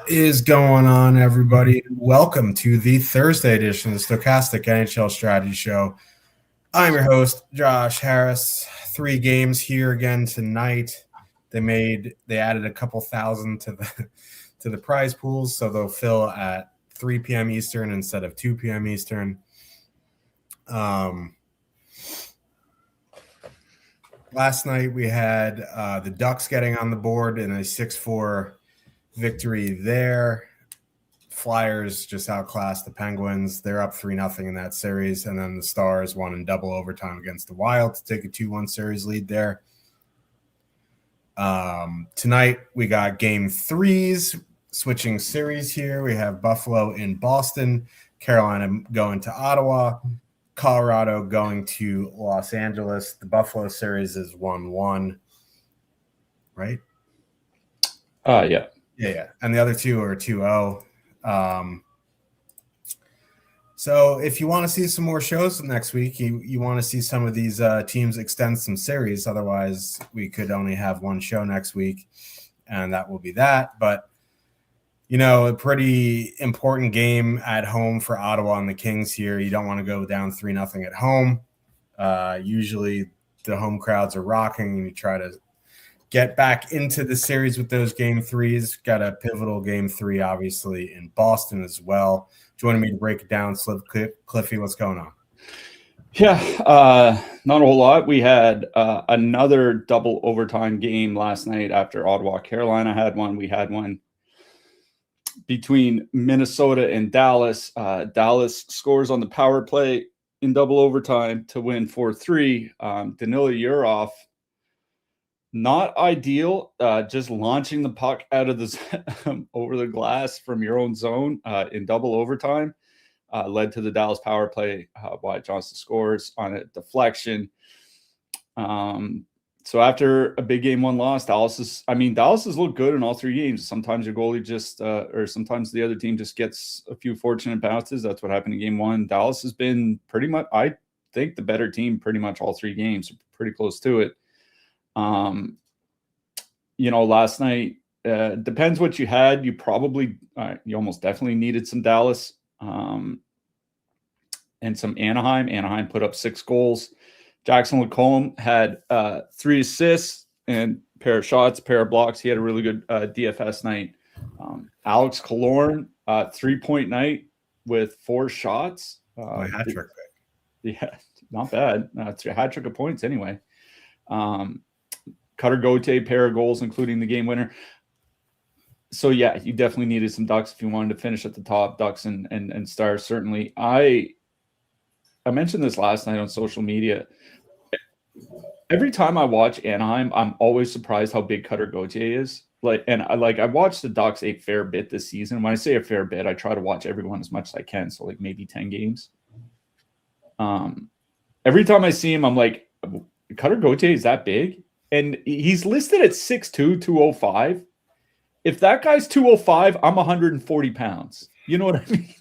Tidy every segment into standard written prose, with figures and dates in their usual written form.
Is going on, everybody? Welcome to the Thursday edition of the Stokastic NHL Strategy Show. I'm your host, Josh Harris. 3 games here again tonight. They added a couple thousand to the prize pools, so they'll fill at 3 p.m. Eastern instead of 2 p.m. Eastern. Last night we had the Ducks getting on the board in a 6-4 victory there. Flyers just outclassed the Penguins. They're up 3-0 in that series. And then the Stars won in double overtime against the Wild to take a 2-1 series lead there. Tonight we got game 3s, switching series here. We have Buffalo in Boston, Carolina going to Ottawa, Colorado going to Los Angeles. The Buffalo series is 1-1, right? Yeah. Yeah. And the other two are 2-0. So if you want to see some more shows next week, you want to see some of these teams extend some series. Otherwise, we could only have one show next week, and that will be that. But, a pretty important game at home for Ottawa and the Kings here. You don't want to go down 3-0 at home. Usually the home crowds are rocking, and you try to get back into the series with those game 3s. Got a pivotal game 3, obviously, in Boston as well. Joining me to break it down, Cliffy, what's going on? Yeah, not a whole lot. We had another double overtime game last night after Ottawa. Carolina had one. We had one between Minnesota and Dallas. Dallas scores on the power play in double overtime to win 4-3. Danila Yurov, not ideal, just launching the puck out of the over the glass from your own zone in double overtime led to the Dallas power play. Wyatt Johnston scores on a deflection. So after a big game 1 loss, Dallas has looked good in all 3 games. Sometimes your goalie or sometimes the other team just gets a few fortunate bounces. That's what happened in game 1. Dallas has been pretty much, I think, the better team pretty much all 3 games, pretty close to it. Last night, depends what you had. You probably, you almost definitely needed some Dallas and some Anaheim. Anaheim put up 6 goals. Jackson Lacombe had 3 assists and a pair of shots, a pair of blocks. He had a really good DFS night. Alex Killorn, 3-point night with 4 shots. My hat trick. Yeah, not bad. It's a hat trick of points anyway. Cutter Gauthier, pair of goals, including the game winner. So, yeah, you definitely needed some Ducks if you wanted to finish at the top. Ducks and Stars, certainly. I mentioned this last night on social media. Every time I watch Anaheim, I'm always surprised how big Cutter Gauthier is. I watched the Ducks a fair bit this season. When I say a fair bit, I try to watch everyone as much as I can. So, maybe 10 games. Every time I see him, I'm like, Cutter Gauthier is that big? And he's listed at 6'2", 205. If that guy's 205, I'm 140 pounds. You know what I mean?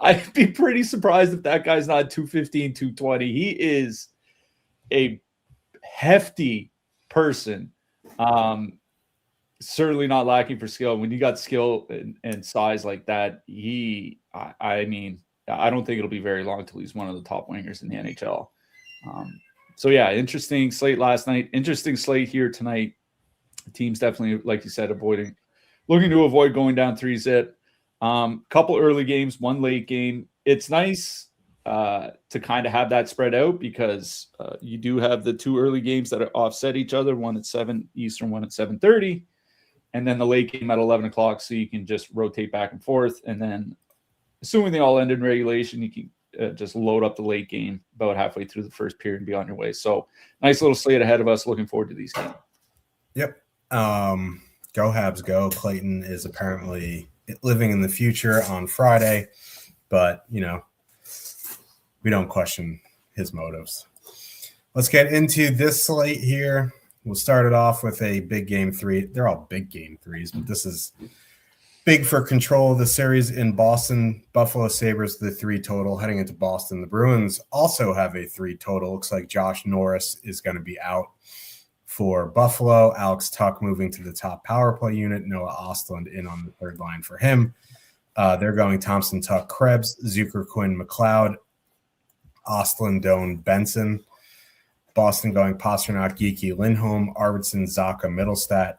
I'd be pretty surprised if that guy's not 215, 220. He is a hefty person. Certainly not lacking for skill. When you got skill and size like that, I don't think it'll be very long till he's one of the top wingers in the NHL. So, yeah, interesting slate last night. Interesting slate here tonight. The team's definitely, like you said, looking to avoid going down 3-zip. Couple early games, 1 late game. It's nice to kind of have that spread out because you do have the 2 early games that offset each other, one at 7 Eastern, one at 7:30, and then the late game at 11 o'clock, so you can just rotate back and forth. And then, assuming they all end in regulation, you can just load up the late game about halfway through the first period and be on your way. So nice little slate ahead of us. Looking forward to these games. Yep. Go Habs go. Clayton is apparently living in the future on Friday, but we don't question his motives. Let's get into this slate here. We'll start it off with a big game 3. They're all big game 3s, but this is big for control of the series in Boston. Buffalo Sabres, the 3 total heading into Boston. The Bruins also have a 3 total. Looks like Josh Norris is going to be out For Buffalo, Alex Tuch moving to the top power play unit. Noah Ostlund in on the third line for him. They're going Thompson, Tuch, Krebs, Zucker, Quinn, McLeod, Ostlund, Doan, Benson. Boston going Pasternak, Geeky, Lindholm, Arvidsson, Zaka, Middlestat,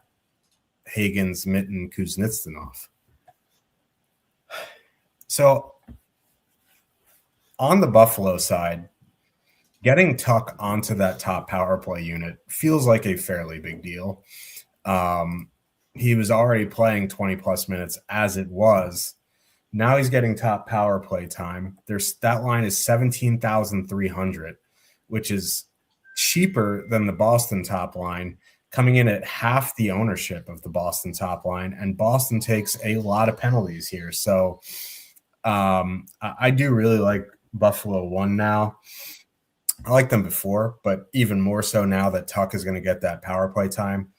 Hagens, Mitten, Kuznetsov. So on the Buffalo side, getting Tuch onto that top power play unit feels like a fairly big deal. He was already playing 20-plus minutes as it was. Now he's getting top power play time. That line is 17,300, which is cheaper than the Boston top line, coming in at half the ownership of the Boston top line. And Boston takes a lot of penalties here. So I do really like Buffalo 1 now. I liked them before, but even more so now that Tuch is going to get that power play time.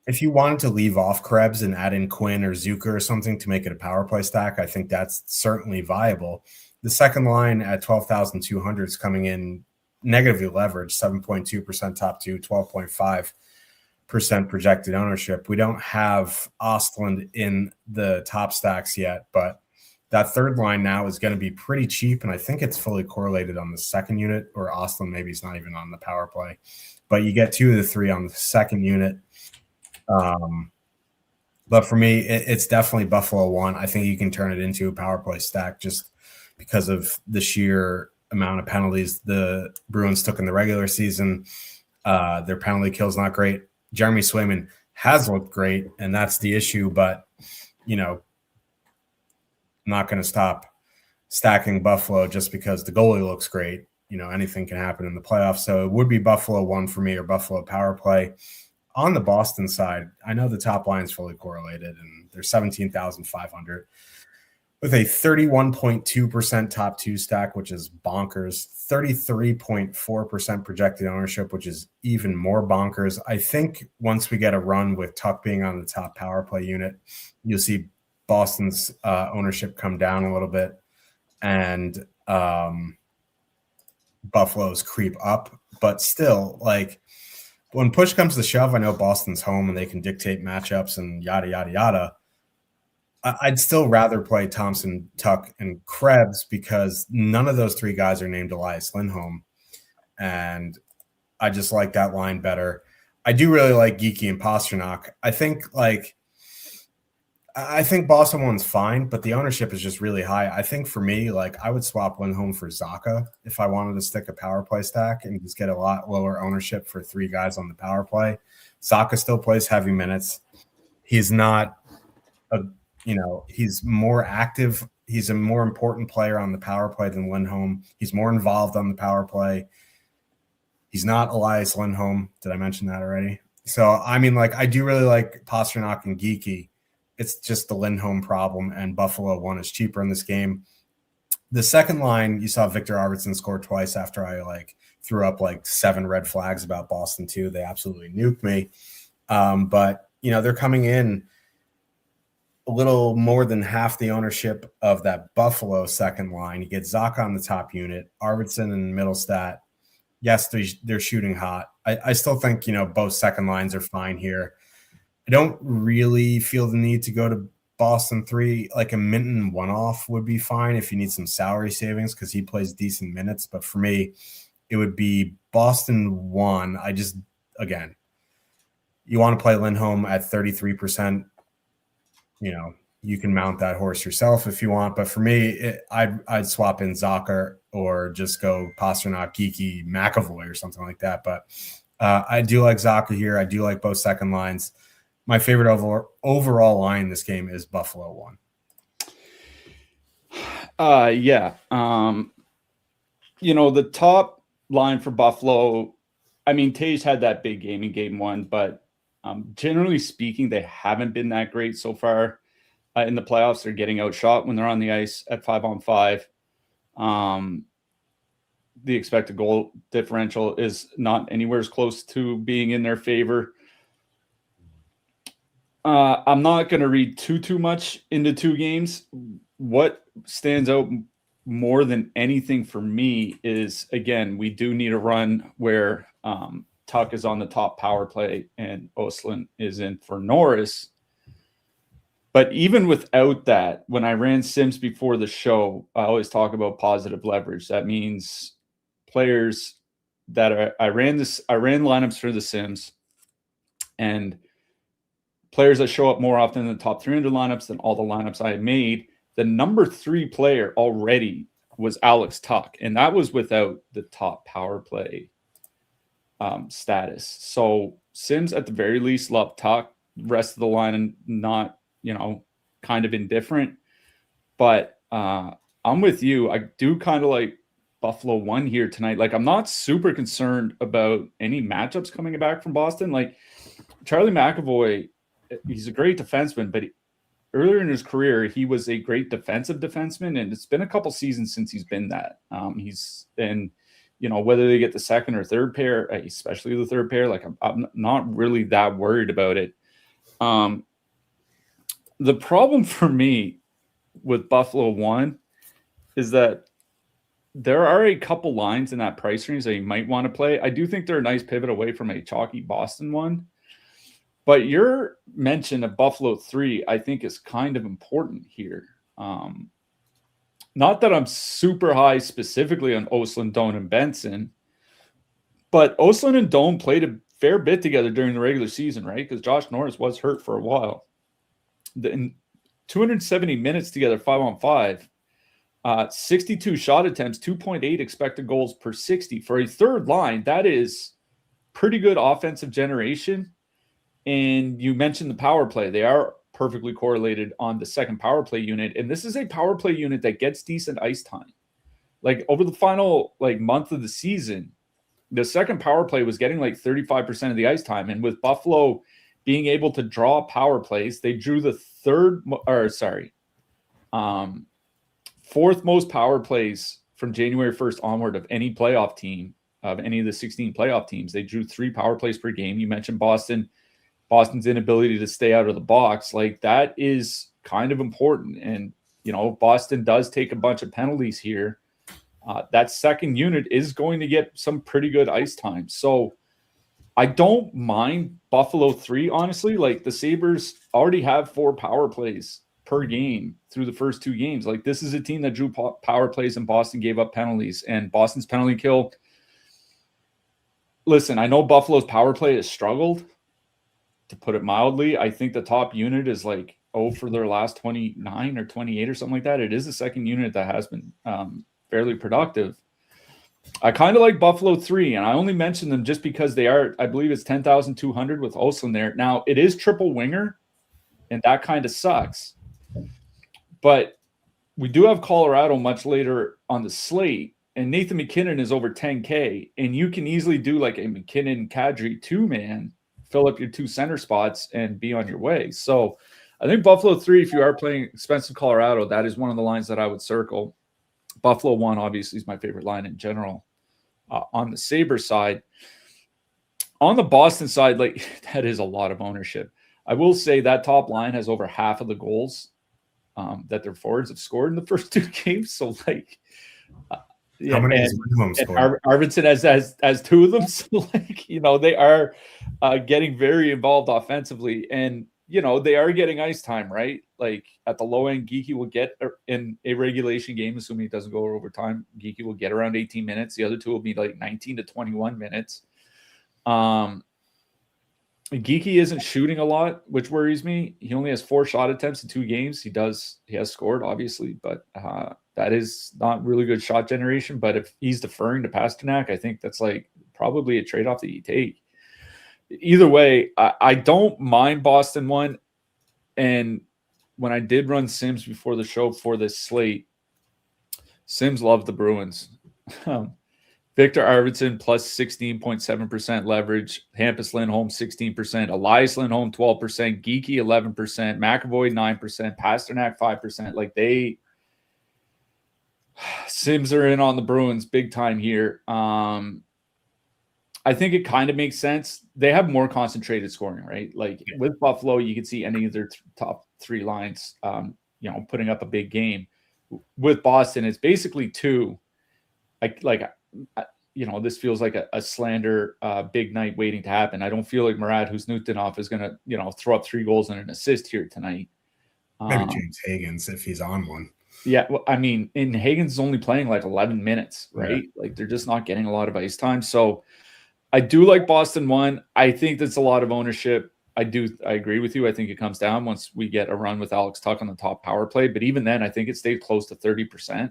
If you wanted to leave off Krebs and add in Quinn or Zucker or something to make it a power play stack, I think that's certainly viable. The second line at 12,200 is coming in negatively leveraged, 7.2% top two, 12.5% projected ownership. We don't have Ostlund in the top stacks yet, but that third line now is going to be pretty cheap, and I think it's fully correlated on the second unit, or Ostlund maybe is not even on the power play. But you get 2 of the 3 on the second unit. But for me, it's definitely Buffalo 1. I think you can turn it into a power play stack just because of the sheer amount of penalties the Bruins took in the regular season. Their penalty kill is not great. Jeremy Swayman has looked great, and that's the issue. But, I'm not going to stop stacking Buffalo just because the goalie looks great. Anything can happen in the playoffs. So it would be Buffalo 1 for me, or Buffalo power play. On the Boston side, I know the top line is fully correlated, and they're 17,500 with a 31.2% top two stack, which is bonkers, 33.4% projected ownership, which is even more bonkers. I think once we get a run with Tuch being on the top power play unit, you'll see Boston's ownership come down a little bit, and Buffalo's creep up. But still, when push comes to shove, I know Boston's home and they can dictate matchups and yada, yada, yada. I'd still rather play Thompson, Tuch, and Krebs because none of those 3 guys are named Elias Lindholm. And I just like that line better. I do really like Geeky and Pasternak. I think Boston 1's fine, but the ownership is just really high. I think for me, I would swap Lindholm for Zaka if I wanted to stick a power play stack and just get a lot lower ownership for 3 guys on the power play. Zaka still plays heavy minutes. He's not he's more active. He's a more important player on the power play than Lindholm. He's more involved on the power play. He's not Elias Lindholm. Did I mention that already? So, I do really like Pasternak and Geeky. It's just the Lindholm problem, and Buffalo 1 is cheaper in this game. The second line, you saw Victor Arvidsson score twice after I threw up 7 red flags about Boston 2. They absolutely nuked me. But they're coming in a little more than half the ownership of that Buffalo second line. You get Zaka on the top unit, Arvidsson and Middlestat. Yes, they're shooting hot. I still think, both second lines are fine here. I don't really feel the need to go to Boston 3. A Minton one-off would be fine if you need some salary savings because he plays decent minutes. But for me, it would be Boston 1. Again, you want to play Lindholm at 33%. You can mount that horse yourself if you want. But for me, I'd swap in Zucker or just go Pasternak, Geeky, McAvoy or something like that. But I do like Zucker here. I do like both second lines. My favorite overall line in this game is Buffalo 1. Yeah. The top line for Buffalo, Tage had that big game in game 1, but generally speaking, they haven't been that great so far in the playoffs. They're getting outshot when they're on the ice at 5-on-5. The expected goal differential is not anywhere as close to being in their favor. I'm not going to read too much into 2 games. What stands out more than anything for me is, again, we do need a run where Tuch Tuck is on the top power play and Östlund is in for Norris. But even without that, when I ran Sims before the show, I always talk about positive leverage. That means players that I ran lineups for the Sims, and players that show up more often in the top 300 lineups than all the lineups I made. The number 3 player already was Alex Tuck, and that was without the top power play status. So Sims at the very least love Tuck. The rest of the line and not, kind of indifferent. But I'm with you. I do kind of like Buffalo 1 here tonight. Like, I'm not super concerned about any matchups coming back from Boston. Like, Charlie McAvoy, he's a great defenseman, but earlier in his career, he was a great defensive defenseman, and it's been a couple seasons since he's been that. He's been, whether they get the second or third pair, especially the third pair, like I'm not really that worried about it. The problem for me with Buffalo 1 is that there are a couple lines in that price range that you might want to play. I do think they're a nice pivot away from a chalky Boston 1. But your mention of Buffalo 3, I think, is kind of important here. Not that I'm super high specifically on Östlund, Doan, and Benson, but Östlund and Doan played a fair bit together during the regular season, right? Because Josh Norris was hurt for a while. In 270 minutes together, 5-on-5, 62 shot attempts, 2.8 expected goals per 60. For a third line, that is pretty good offensive generation. And you mentioned the power play. They are perfectly correlated on the second power play unit. And this is a power play unit that gets decent ice time. Like, over the final month of the season, the second power play was getting 35% of the ice time. And with Buffalo being able to draw power plays, they drew the fourth most power plays from January 1st onward of any playoff team, of any of the 16 playoff teams. They drew 3 power plays per game. You mentioned Boston's inability to stay out of the box. Like, that is kind of important. And, Boston does take a bunch of penalties here. That second unit is going to get some pretty good ice time. So I don't mind Buffalo 3, honestly. Like, the Sabres already have 4 power plays per game through the first 2 games. Like, this is a team that drew power plays and Boston gave up penalties. And Boston's penalty kill, listen, I know Buffalo's power play has struggled, to put it mildly. I think the top unit is for their last 29 or 28 or something like that. It is the second unit that has been fairly productive. I kind of like Buffalo 3, and I only mention them just because they are, I believe it's 10,200 with Östlund there. Now, it is triple winger, and that kind of sucks. But we do have Colorado much later on the slate, and Nathan McKinnon is over 10K, and you can easily do a McKinnon-Kadri 2-man, fill up your 2 center spots, and be on your way. So I think Buffalo 3, if you are playing expensive Colorado, that is one of the lines that I would circle. Buffalo 1, obviously, is my favorite line in general. On the Sabres side, on the Boston side, that is a lot of ownership. I will say that top line has over half of the goals that their forwards have scored in the first 2 games. So, how many is minimum score? Arvidsson has 2 of them. So, they are getting very involved offensively, and they are getting ice time, right? At the low end, Geekie will get in a regulation game, assuming it doesn't go over time. Geekie will get around 18 minutes. The other 2 will be 19 to 21 minutes. Geekie isn't shooting a lot, which worries me. He only has 4 shot attempts in 2 games. He has scored, obviously, but that is not really good shot generation. But if he's deferring to Pasternak, I think that's probably a trade-off that you take. Either way, I don't mind Boston 1. And when I did run Sims before the show for this slate, Sims loved the Bruins. Victor Arvidsson plus 16.7% leverage. Hampus Lindholm 16%. Elias Lindholm 12%. Geekie 11%. McAvoy 9%. Pasternak 5%. Sims are in on the Bruins big time here. I think it kind of makes sense. They have more concentrated scoring, right? With Buffalo, you can see any of their top 3 lines, putting up a big game. With Boston, it's basically 2. this feels like a slander big night waiting to happen. I don't feel like Murat Husnutinov is going to, throw up 3 goals and an assist here tonight. Maybe James Higgins if he's on one. Yeah, well, I mean, and Higgins is only playing like 11 minutes, right? Yeah. Like they're just not getting a lot of ice time. So I do like Boston 1. I think that's a lot of ownership. I agree with you. I think it comes down once we get a run with Alex Tuch on the top power play. But even then, I think it stayed close to 30%.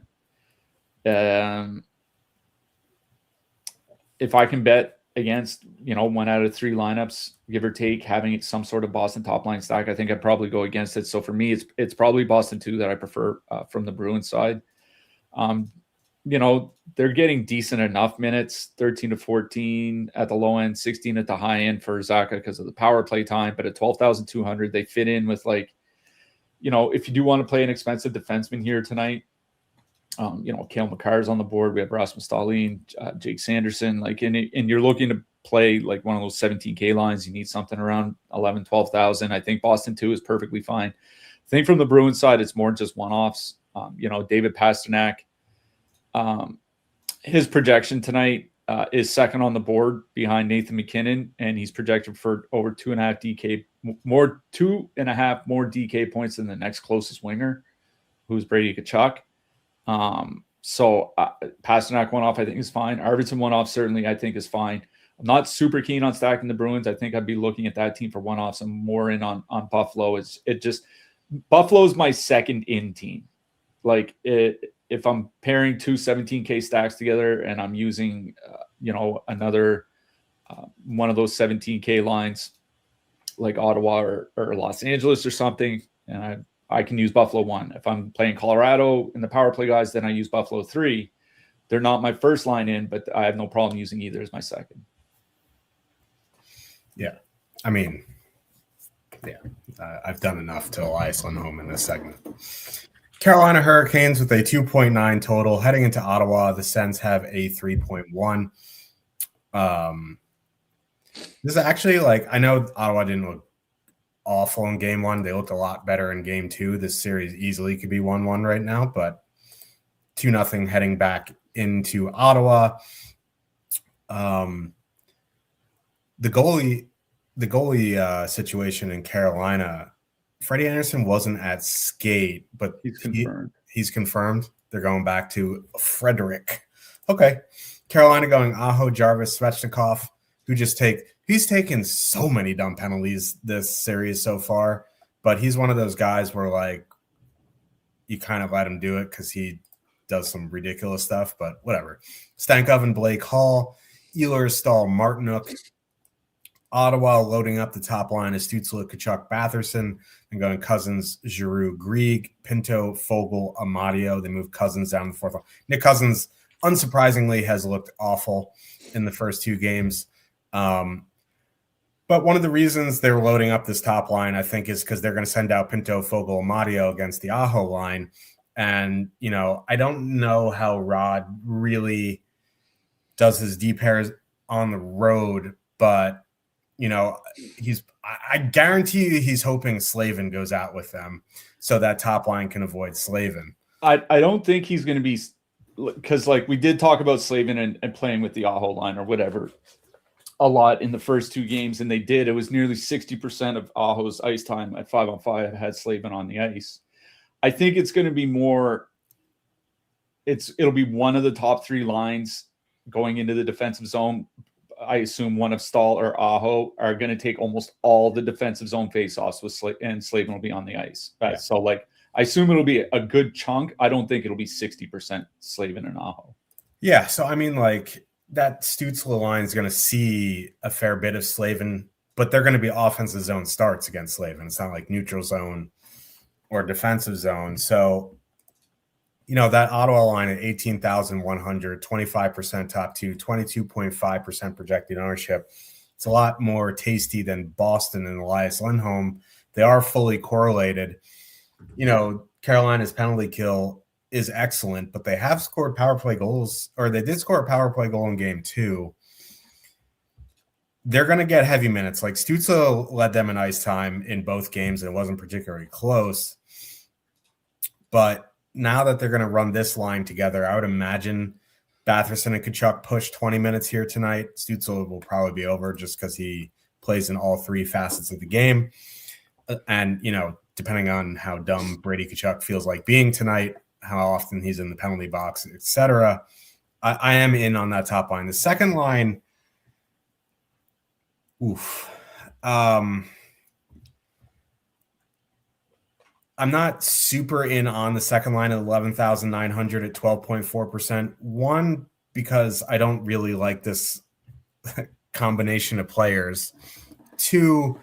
If I can bet against, 1 out of 3 lineups, give or take, having some sort of Boston top line stack, I think I'd probably go against it. So for me, it's probably Boston 2 that I prefer from the Bruins side. They're getting decent enough minutes, 13 to 14 at the low end, 16 at the high end for Zacha because of the power play time. But at 12,200, they fit in with if you do want to play an expensive defenseman here tonight, Cale Makar's on the board. We have Rasmus Dahlin, Jake Sanderson, and you're looking to play like one of those 17K lines. You need something around 11, 12,000. I think Boston 2 is perfectly fine. I think from the Bruins side, it's more just one-offs. David Pastrnak, his projection tonight is second on the board behind Nathan McKinnon, and he's projected for over 2.5 DK points than the next closest winger, who's Brady Tkachuk. So Pastrnak one off, I think is fine. Arvidsson one off, certainly I think is fine. I'm not super keen on stacking the Bruins. I think I'd be looking at that team for one offs. I'm more in on Buffalo. Buffalo's my second in team. If I'm pairing 2 17K stacks together and I'm using, another one of those 17K lines like Ottawa or Los Angeles or something, and I can use Buffalo 1. If I'm playing Colorado in the power play guys, then I use Buffalo 3. They're not my first line in, but I have no problem using either as my second. Yeah. I mean, I've done enough to Elias Lindholm in this segment. Carolina Hurricanes with a 2.9 total. Heading into Ottawa, the Sens have a 3.1. This is actually I know Ottawa didn't look awful in game 1. They looked a lot better in game 2. This series easily could be 1-1 right now, but 2-0 heading back into Ottawa. The goalie situation in Carolina, Freddie Anderson wasn't at skate, but he's confirmed. He's confirmed. They're going back to Frederick. Okay. Carolina going Aho, Jarvis, Svechnikov, he's taken so many dumb penalties this series so far, but he's one of those guys where you kind of let him do it because he does some ridiculous stuff, but whatever. Stankov and Blake Hall, Ehlers, Stahl, Martinuk. Ottawa loading up the top line is Stützle, Tkachuk, Batherson, and going Cousins, Giroux, Grieg, Pinto, Fogle, Amadio. They move Cousins down the fourth line. Nick Cousins, unsurprisingly, has looked awful in the first 2 games. But one of the reasons they're loading up this top line, I think, is because they're going to send out Pinto, Fogle, Amadio against the Aho line. And, I don't know how Rod really does his D pairs on the road, but I guarantee you he's hoping Slavin goes out with them so that top line can avoid Slavin. I don't think he's going to be, because we did talk about Slavin and playing with the Aho line or whatever a lot in the first 2 games, and they did. It was nearly 60% of Aho's ice time at 5-on-5 had Slavin on the ice. I think it's going to be more. It'll be one of the top 3 lines going into the defensive zone. I assume one of Stahl or Aho are going to take almost all the defensive zone faceoffs and Slavin will be on the ice. Yeah. So I assume it'll be a good chunk. I don't think it'll be 60% Slavin and Aho. Yeah. So, I mean, that Stützle line is going to see a fair bit of Slavin, but they're going to be offensive zone starts against Slavin. It's not like neutral zone or defensive zone. So, that Ottawa line at 18,100, 25% top 2, 22.5% projected ownership. It's a lot more tasty than Boston and Elias Lindholm. They are fully correlated. Carolina's penalty kill is excellent, but they have scored power play goals, or they did score a power play goal in game 2. They're going to get heavy minutes. Stützle led them in ice time in both games, and it wasn't particularly close. But now that they're going to run this line together, I would imagine Batherson and Kachuk push 20 minutes here tonight. Stützle will probably be over just because he plays in all three facets of the game. And, depending on how dumb Brady Kachuk feels like being tonight, how often he's in the penalty box, etc., I am in on that top line. The second line, I'm not super in on the second line at 11,900 at 12.4%. One, because I don't really like this combination of players. Two,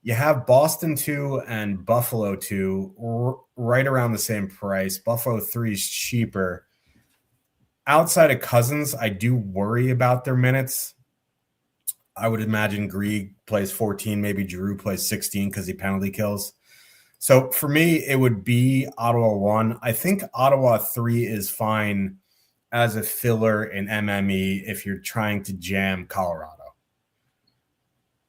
you have Boston 2 and Buffalo 2 right around the same price. Buffalo 3 is cheaper. Outside of Cousins, I do worry about their minutes. I would imagine Grieg plays 14, maybe Giroux plays 16 because he penalty kills. So for me, it would be Ottawa 1. I think Ottawa 3 is fine as a filler in MME if you're trying to jam Colorado.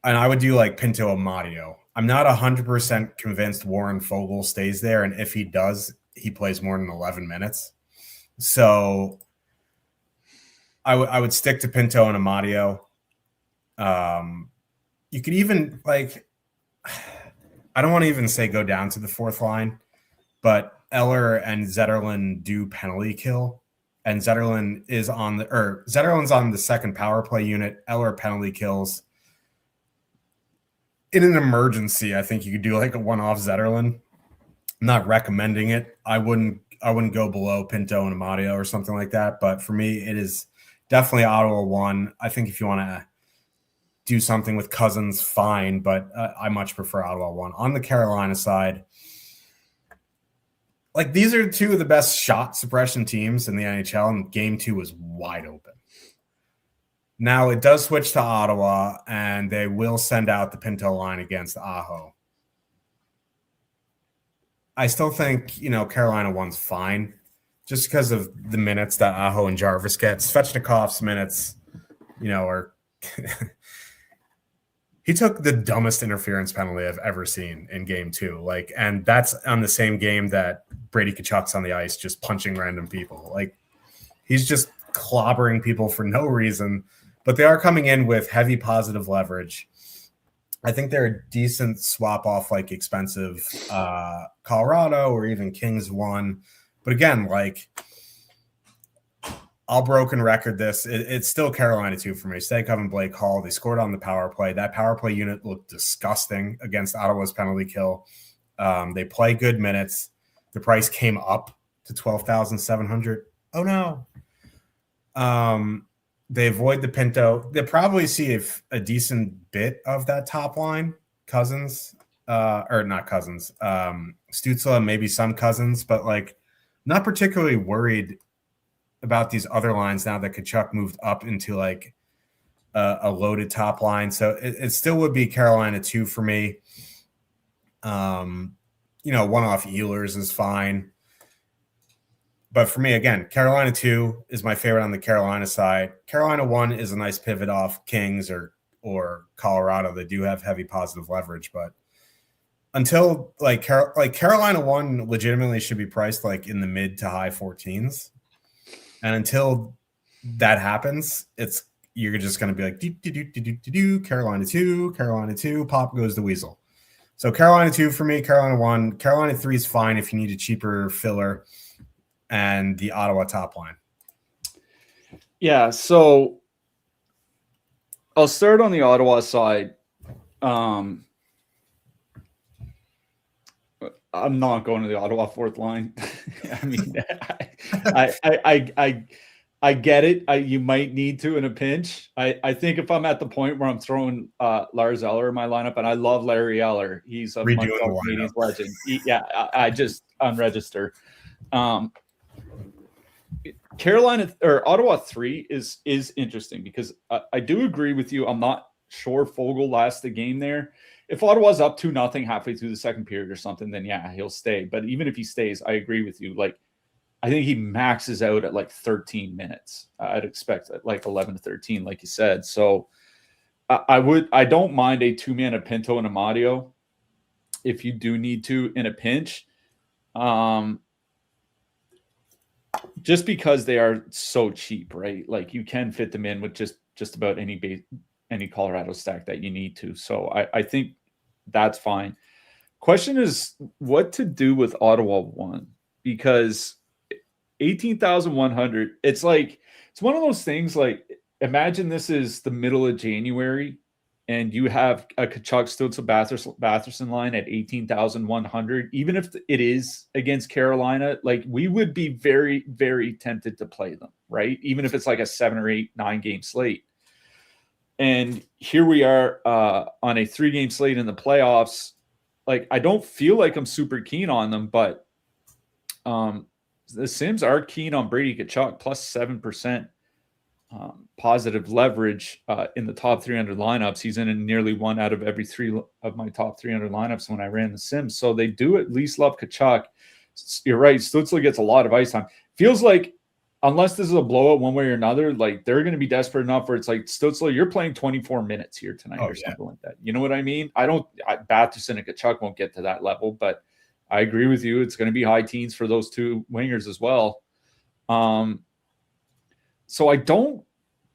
And I would do like Pinto Amadio. I'm not 100% convinced Warren Fogle stays there. And if he does, he plays more than 11 minutes. So I would stick to Pinto and Amadio. You could even I don't want to even say go down to the fourth line, but Eller and Zetterlund do penalty kill. And Zetterlund's on the second power play unit. Eller penalty kills. In an emergency, I think you could do like a one-off Zetterlund. I'm not recommending it. I wouldn't go below Pinto and Amadio or something like that. But for me, it is definitely Ottawa 1. I think if you want to do something with Cousins, fine. But I much prefer Ottawa 1. On the Carolina side, these are two of the best shot suppression teams in the NHL, and game 2 was wide open. Now it does switch to Ottawa, and they will send out the Pinto line against Aho. I still think, Carolina 1's fine just because of the minutes that Aho and Jarvis get. Svechnikov's minutes, are he took the dumbest interference penalty I've ever seen in game 2. And that's on the same game that Brady Kachuk's on the ice just punching random people. He's just clobbering people for no reason. But they are coming in with heavy positive leverage. I think they're a decent swap off expensive Colorado or even Kings 1. But again, I'll broken record this. It's still Carolina 2 for me. Stakov and Blake Hall, they scored on the power play. That power play unit looked disgusting against Ottawa's penalty kill. They play good minutes. The price came up to 12,700. Oh, no. They avoid the Pinto. They'll probably see a decent bit of that top line. Cousins, or not Cousins. Stützle, maybe some Cousins, but not particularly worried about these other lines now that Kachuk moved up into a loaded top line. So it still would be Carolina 2 for me. One-off Ehlers is fine. But for me, again, Carolina 2 is my favorite on the Carolina side. Carolina 1 is a nice pivot off Kings or Colorado. They do have heavy positive leverage, but until Carolina 1 legitimately should be priced in the mid to high 14s. And until that happens, you're just going to be Carolina 2, pop goes the weasel. So Carolina 2 for me, Carolina 1, Carolina 3 is fine if you need a cheaper filler. And the Ottawa top line. Yeah, so I'll start on the Ottawa side. I'm not going to the Ottawa fourth line. I mean, I get it. You might need to in a pinch. I think if I'm at the point where I'm throwing Lars Eller in my lineup, and I love Larry Eller, he's a Montreal Canadiens legend. I just unregister. Carolina or Ottawa 3 is interesting because I do agree with you. I'm not sure Fogle lasts the game there. If Ottawa's up 2-0 halfway through the second period or something, then yeah, he'll stay. But even if he stays, I agree with you. I think he maxes out at 13 minutes. I'd expect 11 to 13, like you said. So I don't mind a 2-man of Pinto and Amadio if you do need to in a pinch. just because they are so cheap, right? Like you can fit them in with just about any Colorado stack that you need to. So I think that's fine. Question is what to do with Ottawa 1, because 18,100, it's like, it's one of those things like, imagine this is the middle of January and you have a Kachuk Stützle Batherson line at 18,100, even if it is against Carolina, like we would be very, very tempted to play them, right? Even if it's like a 7 or 8, 9 game slate. And here we are on a 3-game slate in the playoffs. Like, I don't feel like I'm super keen on them, but the Sims are keen on Brady Tkachuk, plus 7% positive leverage in the top 300 lineups. He's in nearly 1 out of every 3 of my top 300 lineups when I ran the Sims. So they do at least love Tkachuk. You're right. Stützle gets a lot of ice time. Feels like, unless this is a blowout one way or another, like they're going to be desperate enough where it's like, Stützle, you're playing 24 minutes here tonight something like that. You know what I mean? Batherson and Tkachuk won't get to that level, but I agree with you. It's going to be high teens for those two wingers as well. So I don't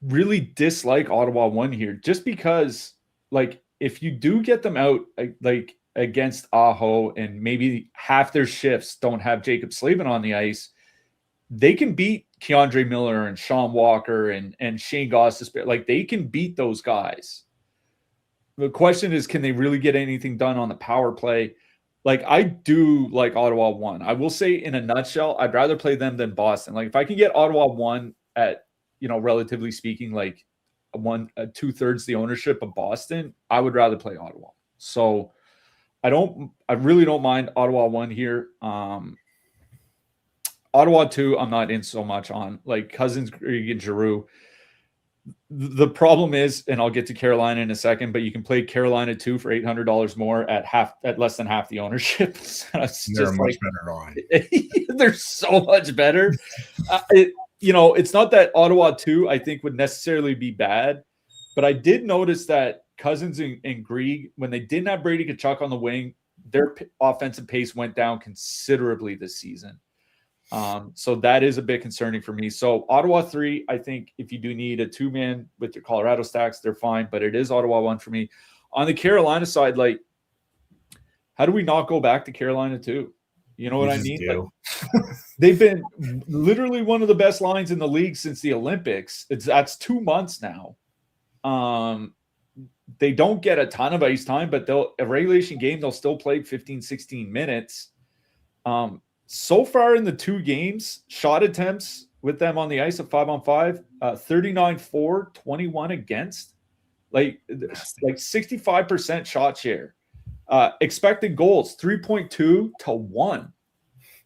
really dislike Ottawa 1 here, just because, like, if you do get them out, like against Aho, and maybe half their shifts don't have Jacob Slavin on the ice, they can beat Keandre Miller and Sean Walker and Shane Gostisbehere. Like, they can beat those guys. The question is, can they really get anything done on the power play? Like, I do like Ottawa 1. I will say, in a nutshell, I'd rather play them than Boston. Like, if I can get Ottawa 1 at, relatively speaking, like 2/3 the ownership of Boston, I would rather play Ottawa. So I really don't mind Ottawa 1 here. Ottawa 2, I'm not in so much on, like Cousins, and Giroux. The problem is, and I'll get to Carolina in a second, but you can play Carolina 2 for $800 more at less than half the ownership. So it's they're just much better line. They're so much better. It's not that Ottawa 2 I think would necessarily be bad, but I did notice that Cousins and Grieg, when they didn't have Brady Tkachuk on the wing, their offensive pace went down considerably this season. So that is a bit concerning for me. So Ottawa 3, I think if you do need a 2-man with your Colorado stacks, they're fine, but it is Ottawa 1 for me. On the Carolina side, like, how do we not go back to Carolina 2? You know what I mean? Like, they've been literally one of the best lines in the league since the Olympics. That's 2 months now. They don't get a ton of ice time, but a regulation game, they'll still play 15, 16 minutes. So far in the 2 games, shot attempts with them on the ice of 5-on-5, 39-4, 21 against, like 65% shot share. Expected goals 3.2 to 1.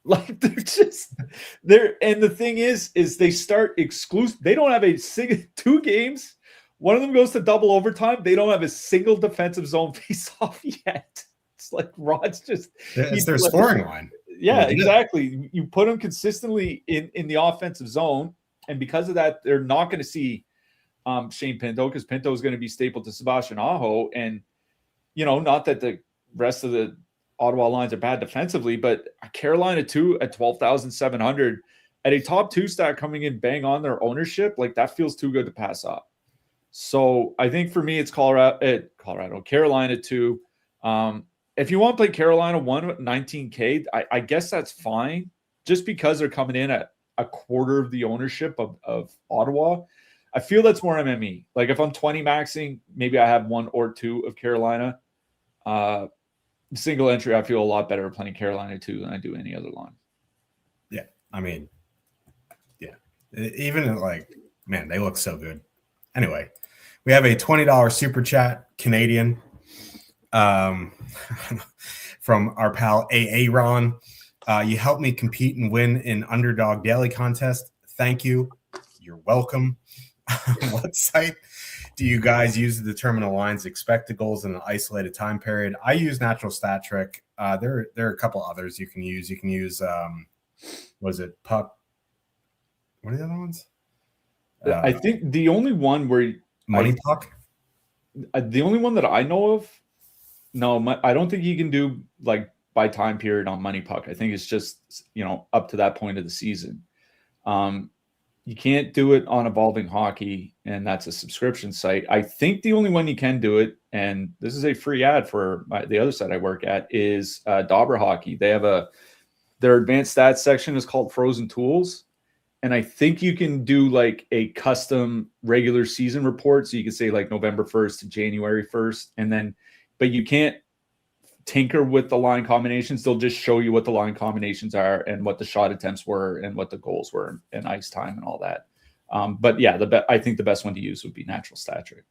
Like, and the thing is they start exclusive. They don't have 2 games. One of them goes to double overtime. They don't have a single defensive zone face-off yet. It's like Rod's just, it's their scoring line. Yeah, exactly. You put them consistently in the offensive zone, and because of that, they're not going to see Shane Pinto, because Pinto is going to be stapled to Sebastian Aho. And, not that the rest of the Ottawa lines are bad defensively, but Carolina 2 at 12,700 at a top 2 stack coming in bang on their ownership, like, that feels too good to pass up. So I think for me, it's Carolina 2. If you want to play Carolina 1 at 19K, I guess that's fine, just because they're coming in at a quarter of the ownership of Ottawa. I feel that's more MME. Like, if I'm 20 maxing, maybe I have 1 or 2 of Carolina. Single entry, I feel a lot better playing Carolina 2 than I do any other line. Yeah, I mean, yeah. Even like, man, they look so good. Anyway, we have a $20 super chat, Canadian, from our pal AA Ron. You helped me compete and win in Underdog Daily contest. Thank you. You're welcome. What site do you guys use to determine a line's expected goals in an isolated time period? I use Natural Stat Trick. There are a couple others you can use. You can use was it Puck? What are the other ones? I think the only one where Money Puck. The only one that I know of. No, I don't think you can do like by time period on Money Puck. I think it's just up to that point of the season. You can't do it on Evolving Hockey, and that's a subscription site. I think the only one you can do it, and this is a free ad for the other site I work at, is Dauber Hockey. They have their advanced stats section is called Frozen Tools. And I think you can do like a custom regular season report. So you can say like November 1st to January 1st. And then, but you can't tinker with the line combinations. They'll just show you what the line combinations are and what the shot attempts were and what the goals were and ice time and all that. But yeah, I think the best one to use would be Natural Stat Trick.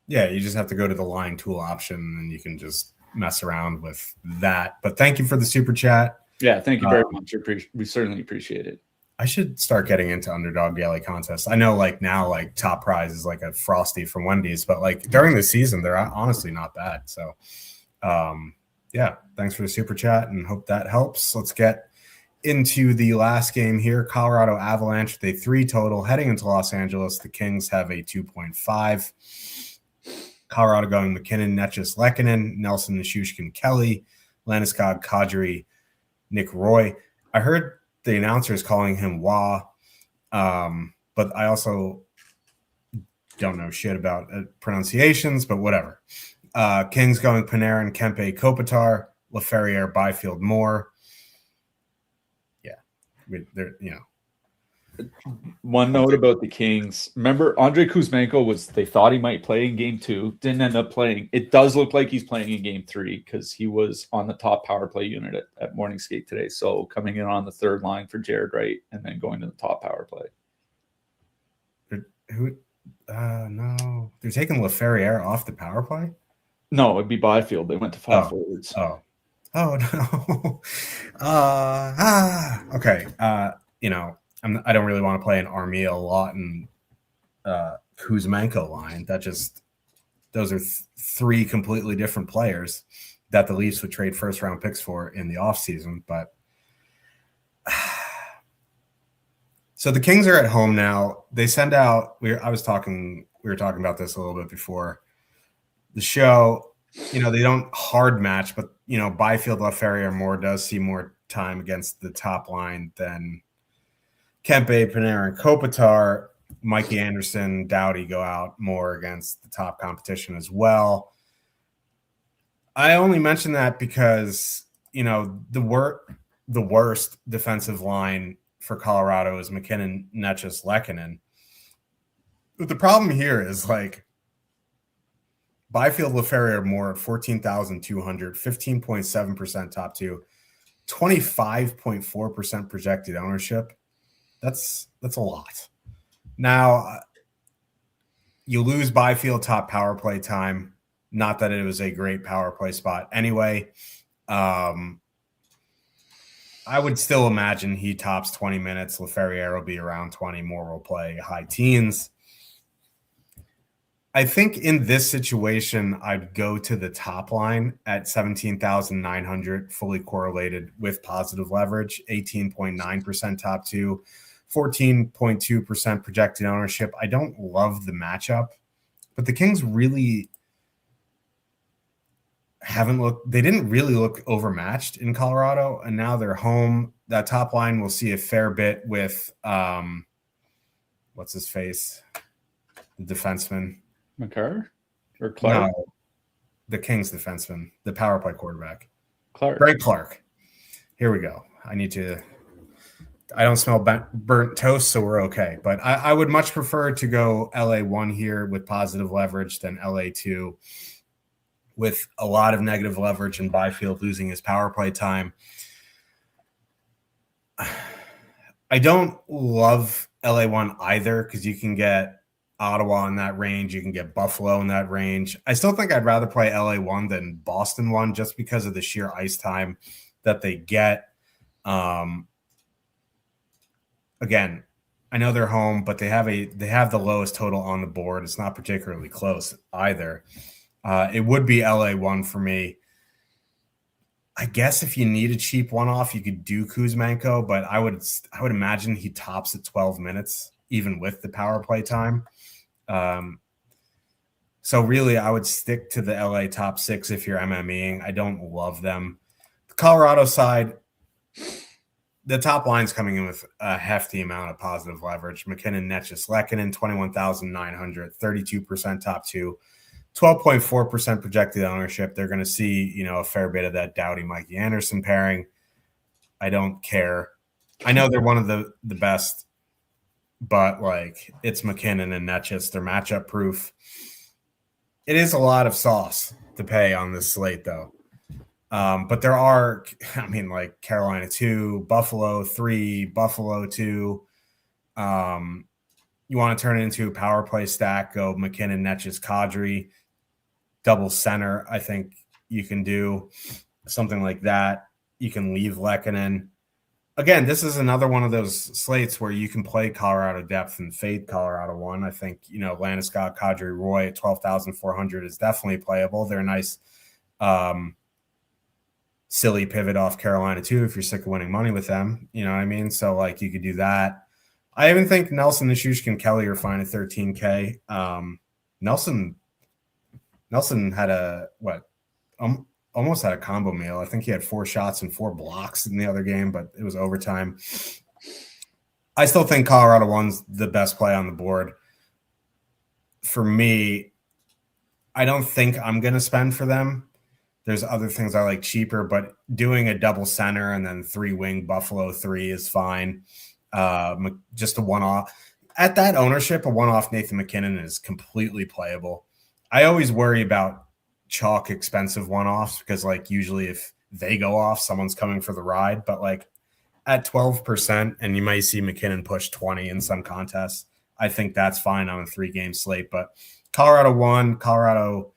Yeah, you just have to go to the line tool option and you can just mess around with that. But thank you for the super chat. Yeah, thank you very much. We certainly appreciate it. I should start getting into underdog daily contests. I know like now like top prize is like a Frosty from Wendy's, but like during the season, they're honestly not bad. So yeah, thanks for the super chat and hope that helps. Let's get into the last game here. Colorado Avalanche with a 3 total heading into Los Angeles. The Kings have a 2.5. Colorado going McKinnon, Netchus, Lehkonen, Nelson, Nishushkin, Kelly, Landeskog, Kadri, Nick Roy. I heard the announcer is calling him Wah, but I also don't know shit about pronunciations, but whatever. Kings going Panarin, Kempe, Kopitar, Laferriere, Byfield, Moore. Yeah, One note about the Kings. Remember, Andrei Kuzmenko they thought he might play in game 2, didn't end up playing. It does look like he's playing in game 3 because he was on the top power play unit at morning skate today. So coming in on the third line for Jared Wright and then going to the top power play. No, they're taking Laferriere off the power play? No, it'd be Byfield. They went to 5 forwards. Oh no. Okay. I don't really want to play an Armia a lot and Kuzmenko line. Those are 3 completely different players that the Leafs would trade first round picks for in the offseason. But so the Kings are at home now. They send out. We were talking about this a little bit before the show. They don't hard match, but Byfield, Laferriere, Moore does see more time against the top line than Kempe, Panarin, Kopitar. Mikey Anderson, Doughty go out more against the top competition as well. I only mention that because the worst defensive line for Colorado is McKinnon, Netchus, Lehkonen. But the problem here is like Byfield, Laferriere, Moore at 14,200, 15.7% top 2, 25.4% projected ownership. That's a lot. Now, you lose Byfield top power play time. Not that it was a great power play spot anyway. I would still imagine he tops 20 minutes. Laferriere will be around 20. Moore will play high teens. I think in this situation, I'd go to the top line at 17,900, fully correlated with positive leverage, 18.9% top 2, 14.2% projected ownership. I don't love the matchup, but the Kings really didn't really look overmatched in Colorado, and now they're home. That top line will see a fair bit with, what's his face? The defenseman. McCarr or Clark? No, the Kings defenseman, the power play quarterback. Clark. Greg Clark. Here we go. I don't smell burnt toast, so we're okay. But I would much prefer to go LA1 here with positive leverage than LA2 with a lot of negative leverage and Byfield losing his power play time. I don't love LA1 either because you can get Ottawa in that range. You can get Buffalo in that range. I still think I'd rather play LA1 than Boston 1 just because of the sheer ice time that they get. Again, I know they're home, but they have the lowest total on the board. It's not particularly close either. It would be LA1 for me. I guess if you need a cheap one-off, you could do Kuzmenko, but I would imagine he tops at 12 minutes, even with the power play time. So really, I would stick to the LA top 6 if you're MMEing. I don't love them. The Colorado side, the top line's coming in with a hefty amount of positive leverage. McKinnon, Netchis, Lehkonen, 21,900, 32% top two, 12.4% projected ownership. They're going to see, a fair bit of that Doughty, Mikey Anderson pairing. I don't care. I know they're one of the best, but it's McKinnon and Netchis. They're matchup proof. It is a lot of sauce to pay on this slate, though. But there are, Carolina 2, Buffalo 3, Buffalo 2. You want to turn it into a power play stack, go McKinnon, Netchis, Kadri, double center. I think you can do something like that. You can leave Lehkonen. Again, this is another one of those slates where you can play Colorado depth and fade Colorado 1. I think, Landeskog, Kadri, Roy at 12,400 is definitely playable. They're a nice silly pivot off Carolina 2 if you're sick of winning money with them. You know what I mean? So, you could do that. I even think Nelson, Nishushkin, and Kelly are fine at 13K. Nelson had almost had a combo meal. I think he had 4 shots and 4 blocks in the other game, but it was overtime. I still think Colorado 1's the best play on the board. For me, I don't think I'm going to spend for them. There's other things I like cheaper, but doing a double center and then 3-wing Buffalo 3 is fine. Just a one-off. At that ownership, a one-off Nathan McKinnon is completely playable. I always worry about chalk expensive one-offs because usually if they go off, someone's coming for the ride. But at 12%, and you might see McKinnon push 20 in some contests, I think that's fine on a 3-game slate. But Colorado 1, Colorado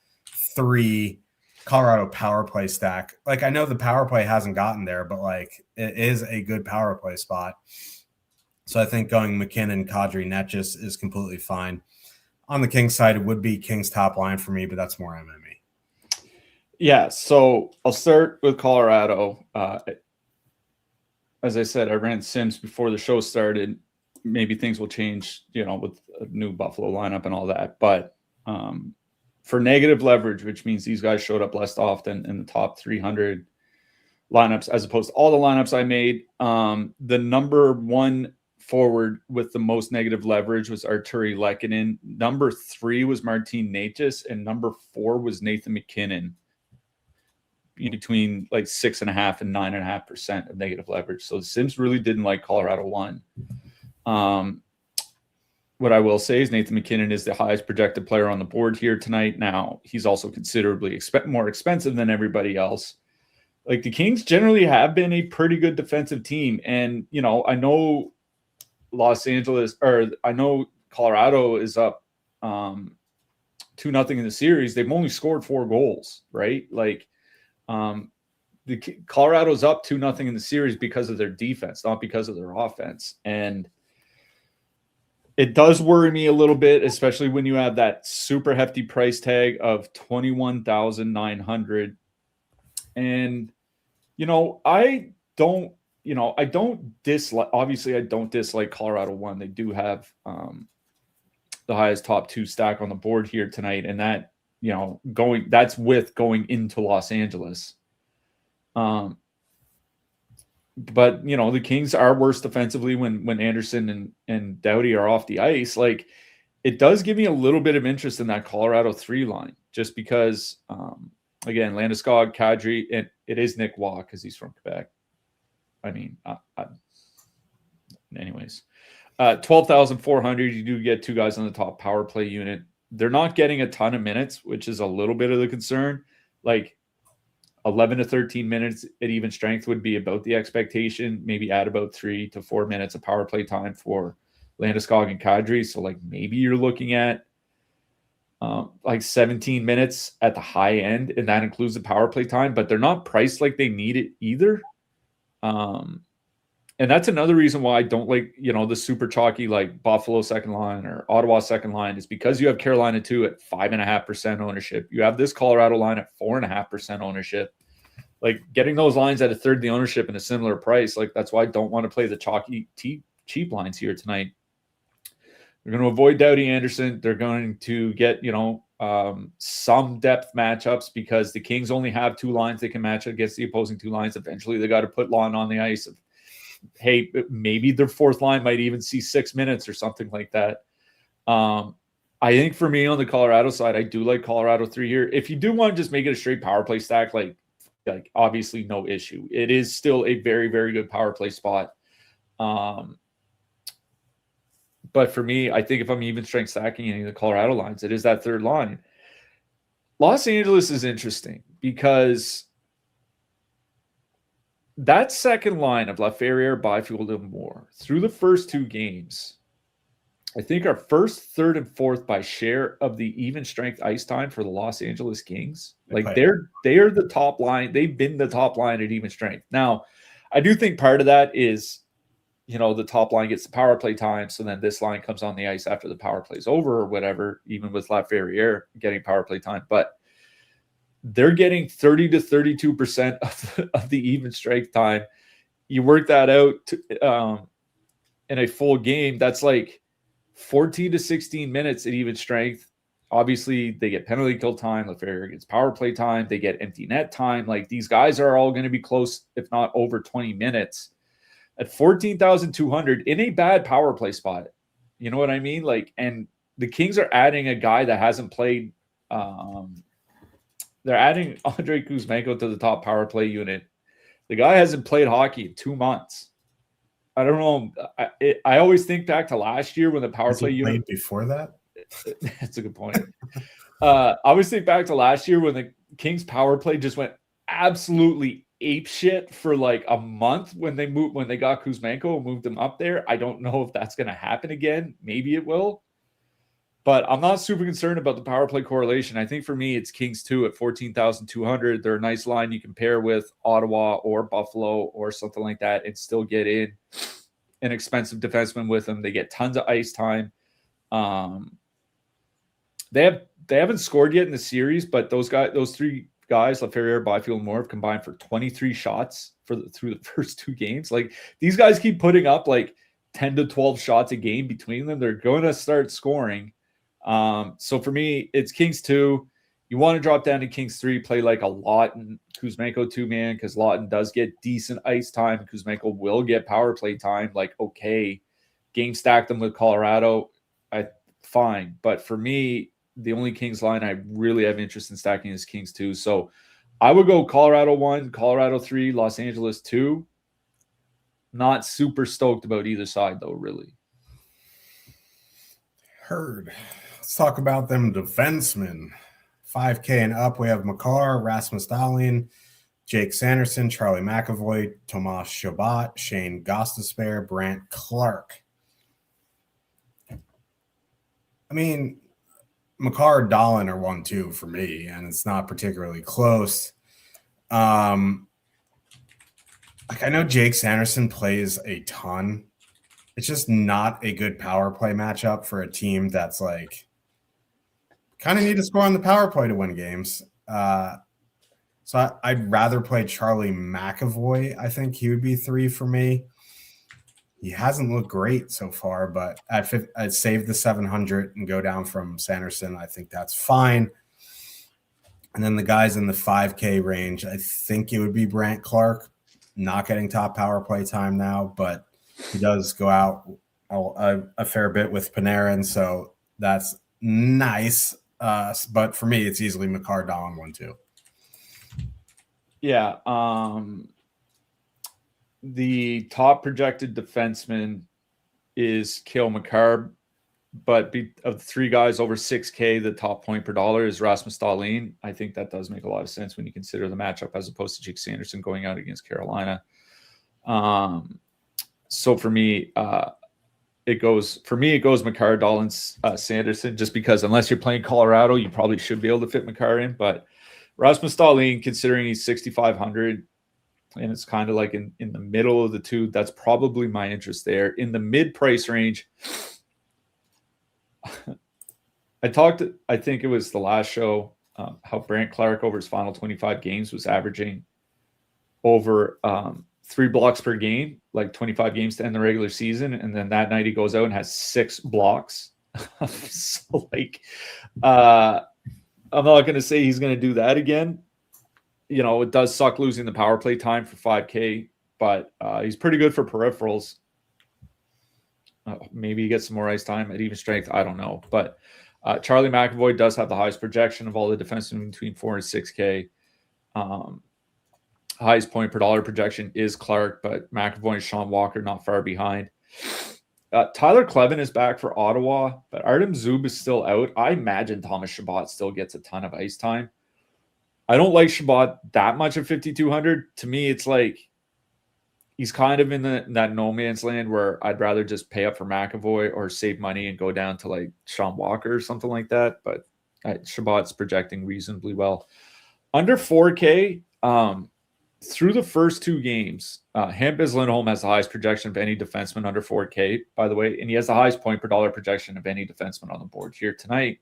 3, Colorado power play stack. I know the power play hasn't gotten there, but it is a good power play spot. So I think going McKinnon, Kadri, Netchis is completely fine. On the Kings side, it would be Kings top line for me, but that's more MME. Yeah, so I'll start with Colorado. As I said, I ran Sims before the show started. Maybe things will change, with a new Buffalo lineup and all that. But for negative leverage, which means these guys showed up less often in the top 300 lineups as opposed to all the lineups I made, the number 1 forward with the most negative leverage was Arturi Lehkonen. Number 3 was Martin Necas, and number 4 was Nathan McKinnon. Between 6.5% and 9.5% of negative leverage. So the Sims really didn't like Colorado 1. What I will say is Nathan McKinnon is the highest projected player on the board here tonight. Now, he's also considerably more expensive than everybody else. The Kings generally have been a pretty good defensive team. And, I know Colorado is up 2-0 in the series. They've only scored 4 goals, right? Colorado's up 2-0 in the series because of their defense, not because of their offense. And it does worry me a little bit, especially when you have that super hefty price tag of 21,900. And, I don't dislike Colorado 1. They do have the highest top 2 stack on the board here tonight. And that, that's with going into Los Angeles. But the Kings are worse defensively when Anderson and Doughty are off the ice. It does give me a little bit of interest in that Colorado 3 line, just because again, Landeskog, Kadri, and it is Nick Waugh because he's from Quebec. Anyways, 12,400. You do get 2 guys on the top power play unit. They're not getting a ton of minutes, which is a little bit of the concern. 11 to 13 minutes at even strength would be about the expectation. Maybe add about 3 to 4 minutes of power play time for Landeskog and Kadri. So maybe you're looking at 17 minutes at the high end, and that includes the power play time. But they're not priced like they need it either. And that's another reason why I don't like, the super chalky Buffalo second line or Ottawa second line, is because you have Carolina 2 at 5.5% ownership. You have this Colorado line at 4.5% ownership. Getting those lines at a third the ownership and a similar price, that's why I don't want to play the chalky cheap lines here tonight. They're going to avoid Doughty Anderson. They're going to get, some depth matchups because the Kings only have 2 lines they can match against the opposing 2 lines. Eventually, they got to put Lon on the ice. hey, maybe their fourth line might even see 6 minutes or something like that. I think for me on the Colorado side, I do like Colorado 3 here. If you do want to just make it a straight power play stack, like obviously no issue. It is still a very, very good power play spot. But for me, I think if I'm even strength stacking any of the Colorado lines, it is that third line. Los Angeles is interesting because that second line of Laferriere, Byfield, and Moore through the first 2 games, I think are first, third, and fourth by share of the even strength ice time for the Los Angeles Kings. Like they're the top line. They've been the top line at even strength. Now, I do think part of that is, the top line gets the power play time. So then this line comes on the ice after the power play is over or whatever, even with Laferriere getting power play time. But they're getting 30 to 32% of the even strength time. You work that out in a full game. That's like 14 to 16 minutes at even strength. Obviously, they get penalty kill time. Laferriere gets power play time. They get empty net time. Like these guys are all going to be close, if not over 20 minutes. At 14,200 in a bad power play spot. You know what I mean? Like, and the Kings are adding a guy that hasn't played. They're adding Andrei Kuzmenko to the top power play unit. The guy hasn't played hockey in 2 months. I don't know. I always think back to last year when the power play unit before that. That's a good point. I always think back to last year when the Kings power play just went absolutely ape shit for like a month when they got Kuzmenko and moved him up there. I don't know if that's going to happen again. Maybe it will, but I'm not super concerned about the power play correlation. I think for me, it's Kings 2 at 14,200. They're a nice line you can pair with Ottawa or Buffalo or something like that and still get in an expensive defenseman with them. They get tons of ice time. They haven't scored yet in the series, but those 3 guys, Laferriere, Byfield, and Moore, have combined for 23 shots through the first 2 games. Like these guys keep putting up like 10 to 12 shots a game between them. They're going to start scoring. So for me, it's Kings 2. You want to drop down to Kings 3, play like a Lawton, Kuzmenko 2-man, because Lawton does get decent ice time. Kuzmenko will get power play time. Like, okay, game stack them with Colorado. Fine. But for me, the only Kings line I really have interest in stacking is Kings 2. So I would go Colorado 1, Colorado 3, Los Angeles 2. Not super stoked about either side, though, really. Heard. Let's talk about them defensemen. 5K and up, we have Makar, Rasmus Dahlin, Jake Sanderson, Charlie McAvoy, Tomas Chabot, Shane Gostisbehere, Brandt Clark. I mean, Makar, Dahlin are 1-2 for me, and it's not particularly close. I know Jake Sanderson plays a ton. It's just not a good power play matchup for a team that's like kind of need to score on the power play to win games. So I'd rather play Charlie McAvoy. I think he would be 3 for me. He hasn't looked great so far, but I'd save the 700 and go down from Sanderson. I think that's fine. And then the guys in the 5K range, I think it would be Brandt Clark, not getting top power play time now, but he does go out a fair bit with Panarin, so that's nice. But for me, it's easily Makar, Dahlin 1-2. Yeah. The top projected defenseman is Cale Makar, but of the 3 guys over 6K, the top point per dollar is Rasmus Dahlin. I think that does make a lot of sense when you consider the matchup as opposed to Jake Sanderson going out against Carolina. So for me, it goes Makar, Dahlin, Sanderson, just because unless you're playing Colorado, you probably should be able to fit Makar in. But Rasmus Dahlin, considering he's 6,500, and it's kind of like in the middle of the two, that's probably my interest there. In the mid-price range, I think it was the last show, how Brandt Clark over his final 25 games was averaging over 3 blocks per game, like 25 games to end the regular season. And then that night he goes out and has 6 blocks. So like, I'm not going to say he's going to do that again. You know, it does suck losing the power play time for 5K but he's pretty good for peripherals. Maybe he gets some more ice time at even strength. I don't know. But Charlie McAvoy does have the highest projection of all the defensemen between 4 and 6K. Highest point per dollar projection is Clark, but McAvoy and Sean Walker not far behind. Tyler Clevin is back for Ottawa, but Artem Zub is still out. I imagine Thomas Chabot still gets a ton of ice time. I don't like Chabot that much at 5,200. To me, it's like he's kind of in that no man's land where I'd rather just pay up for McAvoy or save money and go down to like Sean Walker or something like that. But Chabot's projecting reasonably well. Under 4K, through the first 2 games, Hampus Lindholm has the highest projection of any defenseman under 4K, by the way, and he has the highest point per dollar projection of any defenseman on the board here tonight.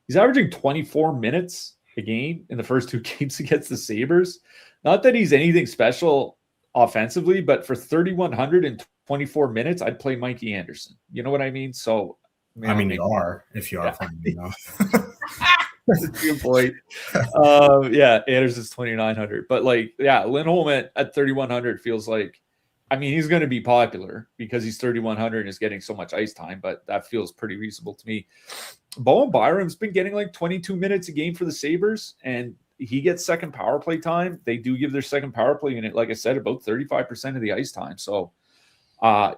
He's averaging 24 minutes a game in the first 2 games against the Sabres. Not that he's anything special offensively, but for 3,124 minutes, I'd play Mikey Anderson. You know what I mean? So, I mean, you are if you are playing, you know. That's a good point. Anderson's 2,900, but like, Lindholm at 3,100 feels like, I mean, he's going to be popular because he's 3,100 and is getting so much ice time, but that feels pretty reasonable to me. Bowen Byram's been getting like 22 minutes a game for the Sabres, and he gets second power play time. They do give their second power play unit, like I said, about 35% of the ice time. So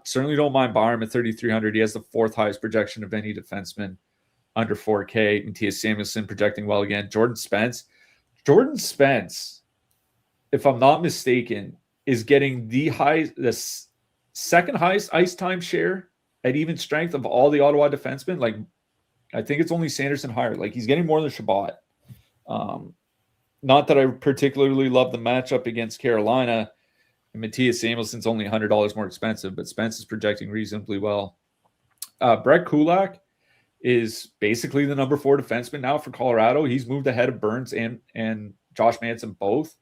certainly don't mind Byram at 3,300. He has the 4th highest projection of any defenseman under 4K. Matthias Samuelsson projecting well again. Jordan Spence, if I'm not mistaken, is getting the second highest ice time share at even strength of all the Ottawa defensemen. Like, I think it's only Sanderson higher. Like, he's getting more than Chabot. Not that I particularly love the matchup against Carolina. And Matthias Samuelsson's only $100 more expensive, but Spence is projecting reasonably well. Brett Kulak is basically the number 4 defenseman now for Colorado. He's moved ahead of Burns and Josh Manson both.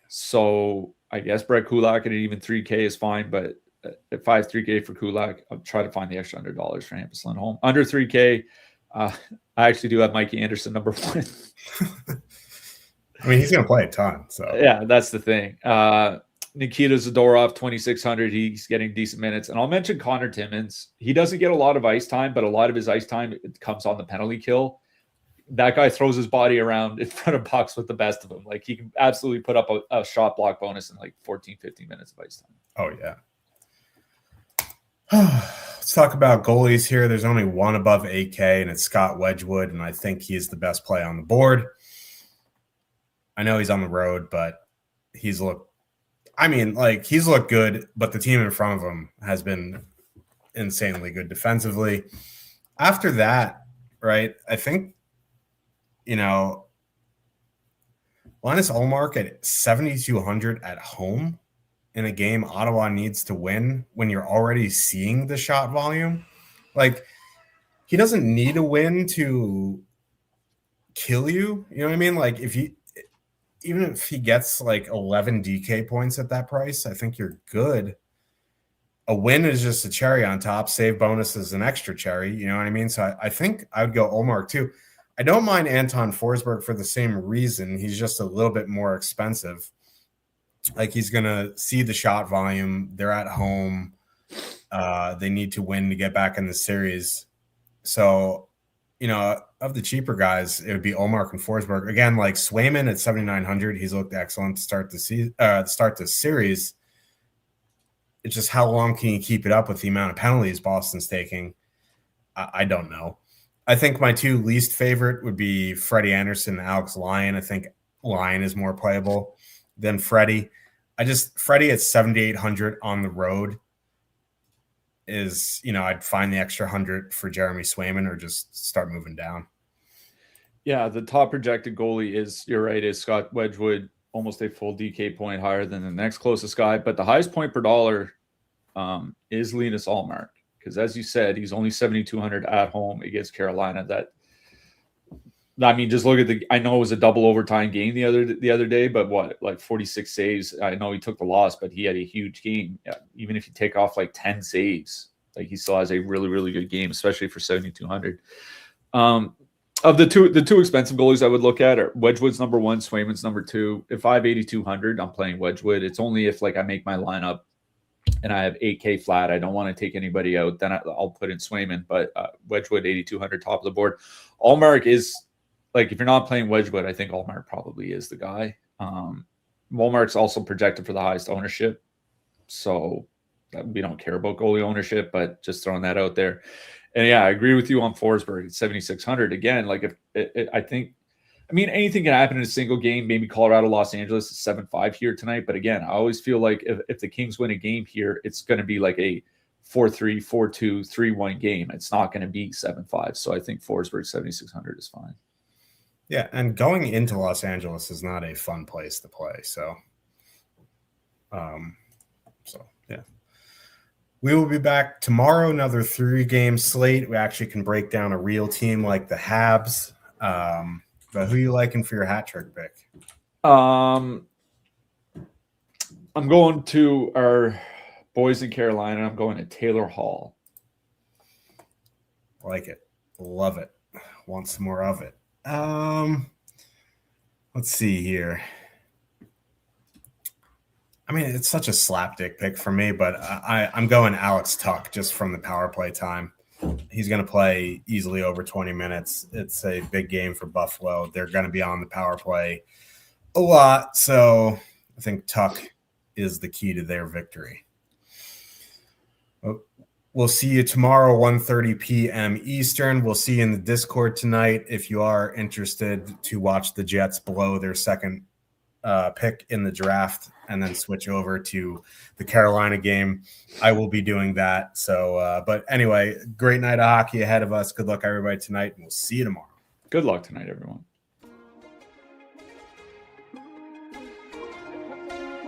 So I guess Brett Kulak at even 3K is fine, but at 3K for Kulak, I'll try to find the extra $100 for Hampus Lindholm. Under 3K, I actually do have Mikey Anderson number 1. I mean, he's going to play a ton. So yeah, that's the thing. Nikita Zadorov, 2,600. He's getting decent minutes. And I'll mention Connor Timmins. He doesn't get a lot of ice time, but a lot of his ice time comes on the penalty kill. That guy throws his body around in front of pucks with the best of them. Like, he can absolutely put up a shot block bonus in like 14, 15 minutes of ice time. Oh, yeah. Let's talk about goalies here. There's only one above 8K, and it's Scott Wedgwood, and I think he's the best play on the board. I know he's on the road, but he's looked good, but the team in front of him has been insanely good defensively. After that, right, I think, Linus Ullmark at 7,200 at home in a game Ottawa needs to win when you're already seeing the shot volume. Like, he doesn't need a win to kill you. You know what I mean? Like, even if he gets like 11 DK points at that price, I think you're good. A win is just a cherry on top. Save bonus is an extra cherry. You know what I mean? So I think I would go Ullmark too. I don't mind Anton Forsberg for the same reason. He's just a little bit more expensive. Like, he's going to see the shot volume. They're at home. They need to win to get back in the series. So, of the cheaper guys, it would be Ullmark and Forsberg. Again, like Swayman at 7,900, he's looked excellent to start the series. It's just how long can you keep it up with the amount of penalties Boston's taking? I don't know. I think my 2 least favorite would be Freddie Anderson and Alex Lyon. I think Lyon is more playable than Freddie. Freddie at 7,800 on the road is, I'd find the extra 100 for Jeremy Swayman or just start moving down. Yeah, the top projected goalie is Scott Wedgwood, almost a full DK point higher than the next closest guy. But the highest point per dollar is Linus Ullmark, because as you said, he's only 7,200 at home against Carolina. Just look at I know it was a double overtime game the other day, but what, like 46 saves? I know he took the loss, but he had a huge game. Yeah, even if you take off like 10 saves, like, he still has a really, really good game, especially for 7,200. Of the two expensive goalies I would look at are Wedgwood's number 1, Swayman's number 2. If I have 8,200, I'm playing Wedgwood. It's only if like I make my lineup and I have 8K flat, I don't want to take anybody out, then I'll put in Swayman. But Wedgwood 8,200 top of the board. Allmark is like, if you're not playing Wedgwood, I think Allmark probably is the guy. Wallmark's also projected for the highest ownership, so we don't care about goalie ownership, but just throwing that out there. And yeah, I agree with you on Forsberg at 7,600. Again, like I think, I mean, anything can happen in a single game. Maybe Colorado, Los Angeles is 7-5 here tonight. But again, I always feel like if the Kings win a game here, it's going to be like a 4-3, 4-2, 3-1 game. It's not going to be 7-5. So I think Forsberg 7,600 is fine. Yeah, and going into Los Angeles is not a fun place to play. So yeah. We will be back tomorrow, another 3-game slate. We actually can break down a real team like the Habs. But who are you liking for your hat trick pick? I'm going to our boys in Carolina. I'm going to Taylor Hall. Like it. Love it. Want some more of it. Let's see here. I mean, it's such a slapdick pick for me, but I'm going Alex Tuck just from the power play time. He's going to play easily over 20 minutes. It's a big game for Buffalo. They're going to be on the power play a lot, so I think Tuck is the key to their victory. We'll see you tomorrow, 1:30 p.m. Eastern. We'll see you in the Discord tonight if you are interested to watch the Jets blow their second pick in the draft and then switch over to the Carolina game. I will be doing that. So, but anyway, great night of hockey ahead of us. Good luck, everybody, tonight, and we'll see you tomorrow. Good luck tonight, everyone.